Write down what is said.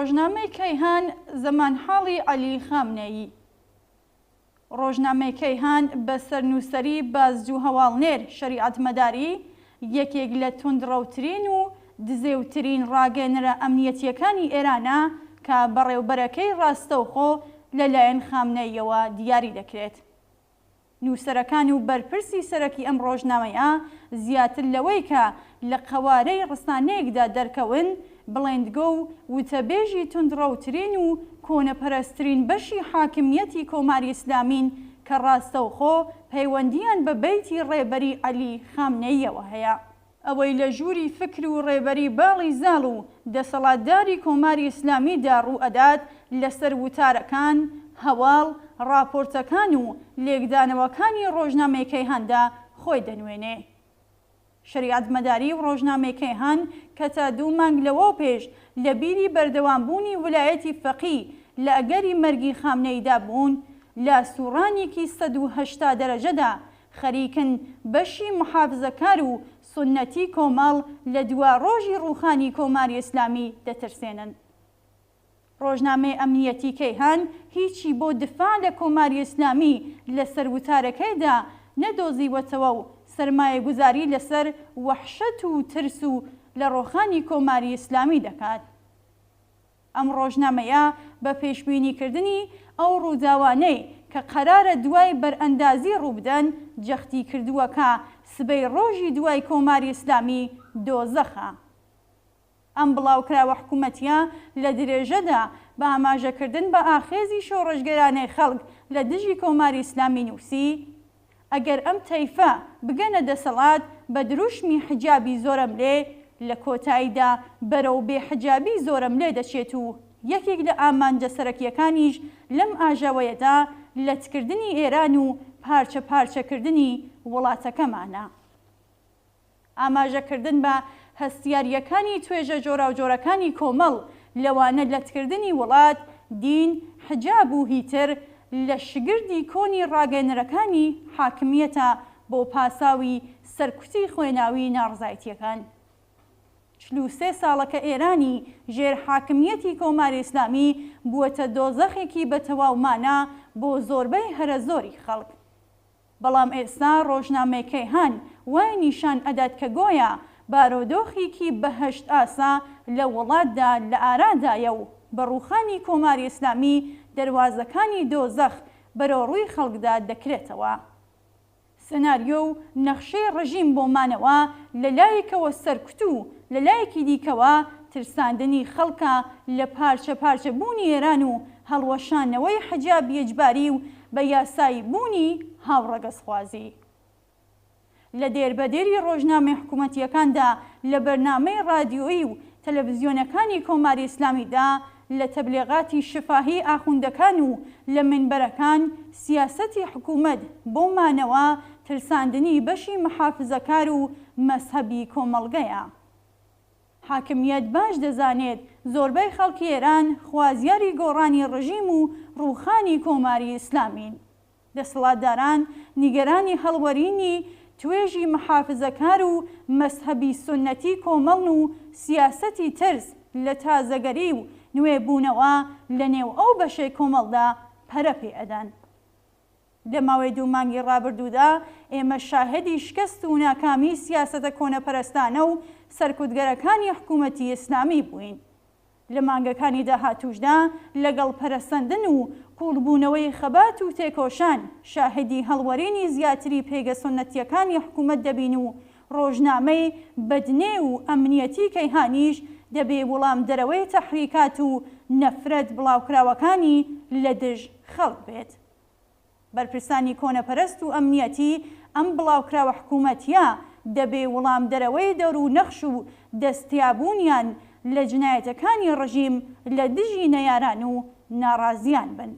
ڕۆژنامەی کەیهان زەمانحاڵی عەلی خامنەیی. ڕۆژنامەی کەیهان بە سەرنووسەری بازجوو هەواڵنێر شەریعەتمەداری یەکێک لە توندڕەوترین و دزێوترین ڕاگەیەنەرە ئەمنیەتیەکانی ئێرانە کە بەڕێوەبەرەکەی ڕاستەوخۆ لەلایەن خامنەییەوە دیاری دەکرێت. نووسەرەکان و بەرپرسی سەرەکی ئەم ڕۆژنامەیە زیاتر لەوەی کە لە قەوارەی ڕسانەیەکدا دەرکەون بڵێندگۆ و وتەبێژی توندڕەوترین و کۆنەپەرستترین بەشی حاکمیەتی کۆماری ئیسلامین کە ڕاستەوخۆ پەیوەندیان بە بەیتی ڕێبەری عەلی خامنەییەوە هەیە. ئەوەی لە ژووری فکر و ڕێبەری باڵی زاڵ و دەسەڵاتداری کۆماری ئیسلامیدا ڕوو ئەدات لەسەر وتارەکان، هەواڵ، راپۆرتەکان و لێکدانەوەکانی ڕۆژنامەی کەیهاندا خۆی دەنوێنێ. شەریعەتمەداری و ڕۆژنامەی کەیهان کە تا 2 مانگ لەوە پێش لە بیری بەردەوامبوونی ویلایەتی فەقیه لە ئەگەری مەرگی خامنەییدا بوون، لە سوڕانێکی 180 دەرەجەدا خەریکن بەشی محافزەکار و سونەتی کۆمەڵ لە دوا ڕۆژی ڕووخانی کۆماری ئیسلامی دەترسێنن. ڕۆژنامەی ئەمنیەتی کەیهان هیچی بۆ دفاع لە کۆماری ئیسلامی لەسەر وتارەکەیدا نەدۆزیوەتەوە و سەرمایە گوزاری لەسەر وەحشەت و ترس و لە ڕۆخانی کۆماری ئیسلامی دەکات. ئەم ڕۆژنامەیە بە پێشبینیکردنی ئەو ڕووداوانەی کە قەرارە دوای بەرئەندازی ڕووبدەن جەختی کردووە کە سبەی ڕۆژی دوای کۆماری ئیسلامی دۆزەخە. ئەم بڵاوکراوە حکوومەتیە لە درێژەدا بە ئاماژەکردن بە ئاخێزی شۆڕەشگەرانەی خەڵک لە دژی کۆماری ئیسلامی نووسی ئەگەر ئەم تەیفە بگەنە دەسەڵات بە دروشمی حجابی زۆرم لێ لە کۆتاییدا بەرەو بێحجابی زۆرم لێ دەچێت و یەکێک لە ئامانجە سەرەکیەکانیش لەم ئاژاوەیەدا لەتکردنی ئێران و پارچە پارچەکردنی وڵاتەکەمانە. ئاماژەکردن بە هەستیاریەکانی توێژە جۆراوجۆرەکانی کۆمەڵ لەوانە لەتکردنی وڵات، دین، حجاب و هیتر لە شگردی کۆنی ڕاگەیەنەرەکانی حاکمیەتە بۆ پاساوی سەرکوتی خوێناوی ناڕزایەتیەکان. 43 ساڵەکە ئێرانی ژێر حاکمیەتی کۆماری ئیسلامی بووەتە دۆزەخێکی بەتەواومانە بۆ زۆربەی هەرە زۆری خەڵک. بەڵام ئێستا ڕۆژنامەی کەیهان وای نیشان ئەدات کە گۆیا بارۆدۆخێکی بەهەشت ئاسا لە وڵاتدا لە ئارادایە و بە ڕووخانی کۆماری ئیسلامی دەواازەکانی دۆزەخ بەرەو ڕووی خەڵکدا دەکرێتەوە. سناریۆ و نەخشەی ڕژیم بۆمانەوە لەلایەکەوە سەرکوت و لەلایەکی دیکەوە ترساندنی خەڵکە لە پارچە پارچەبوونی ئێران و هەڵوەشانەوەی حجابی ئیجباری و بە یاسایی بوونی هاوڕەگەزخوازی. لە دێربەدێری ڕۆژنامەی حکوومەتیەکاندا لە بەرنامەی رادیۆیی و تەلەڤیزیۆنەکانی کۆماری ئیسلامیدا لە تەبلیغاتی شفاهی ئاخوندەکان و لە منبەرەکان سیاسەتی حکوومەت بۆمانەوە ترساندنی بەشی محافزەکار و مەزهەبی کۆمەڵگەیە. حاکمیەت باش دەزانێت زۆربەی خەڵکی ئێران خوازیاری گۆڕانی ڕژیم و ڕووخانی کۆماری ئیسلامین. دەسەڵاتداران نیگەرانی هەڵوەرینی توێژی محافزەکار و مەزهەبی سونەتی کۆمەڵ و سیاسەتی ترس لە تازەگەری و نوێبوونەوە لە نێو ئەو بەشەی کۆمەڵدا پەرە پێ ئەدەن. لە ماوەی 2 مانگی ڕابردوودا ئێمە شاهدی شکست و ناکامی سیاسەتە کۆنەپەرستانە و سەرکوتگەرەکانی حکوومەتی ئیسلامی بووین. لە مانگەکانی داهاتووشدا لەگەڵ پەرەسەندن و قوڵبوونەوەی خەبات و تێکۆشان شاهدی هەڵوەرینی زیاتری پێگە سونەتیەکانی حکوومەت دەبین و ڕۆژنامەی بەدنێ و ئەمنیەتی کەیهانیش دەبێ وەڵام دەرەوەی تەحریکات و نەفرەت بڵاوکراوەکانی لە دژ خەڵک بێت. بەرپرسانی کۆنەپەرست و ئەمنیەتی ئەم بڵاوکراوە حکوومەتیە دەبێ وەڵام دەرەوەی دەور و نەخش و دەستیابوونیان لە جنایەتەکانی ڕژیم لە دژی نەیاران و ناڕازیان بن.